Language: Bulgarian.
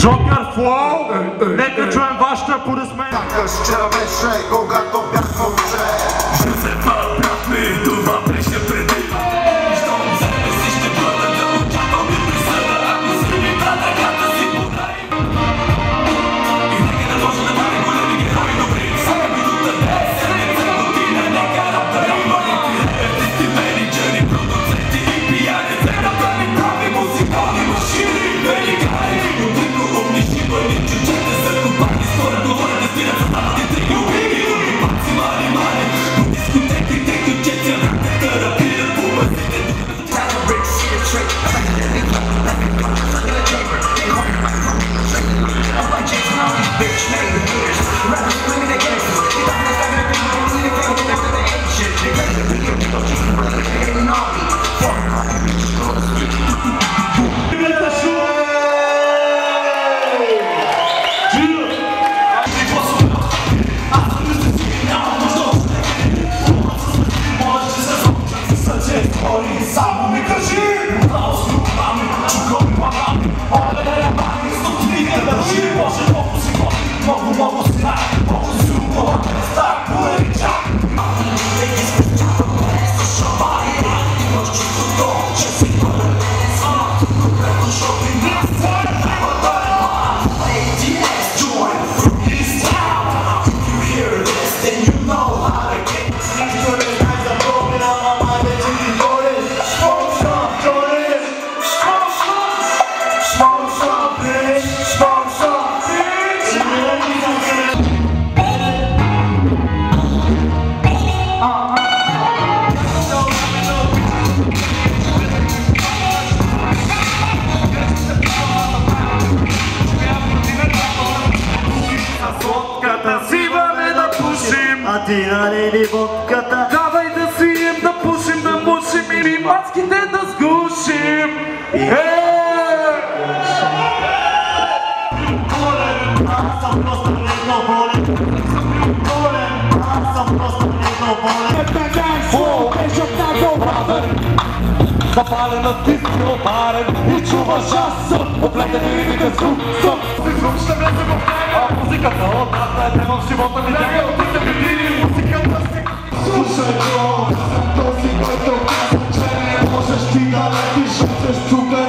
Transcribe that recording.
Joker Flow, нека чуем вашите аплодисменти. Сякаш вчера беше, когато бях момче. Ще се брат ми, това беше преди. Щом себе си ще бъда да очаквам и присъда. Ако си ми брата, гата си подай. И нека да може да бъде големи герои добри. Всяка минута не е седмица година. Нека раптори моите артисти, менеджери, продуценти и пияници. Направи прави музикални машини. Великани, умни, умни, шибани, чучете са купани. Скоро говоря да спират съставати три убиги. Умни, мали, мали. По дискотеки, те ключети, раката рапират по мазите. Само ми кажи! Много си знае, много си умова, стар половича. Имаш чувството, че си пълен сама, защото и нас А ти налей водката. Давай да сием, да пушим, да мушим и мацките да сгушим. Аз съм просто бледно болен. Аз съм просто бледно болен. Запалена ти си опарен и чуваш аз съм облегнен и ритмите звук съм. Звук ще влезе в него, а музиката отдавна е тема в живота ми. Тя от тите години музиката си. Слушай, бро, този, който казва, че не можеш ти да летиш, ще се стука.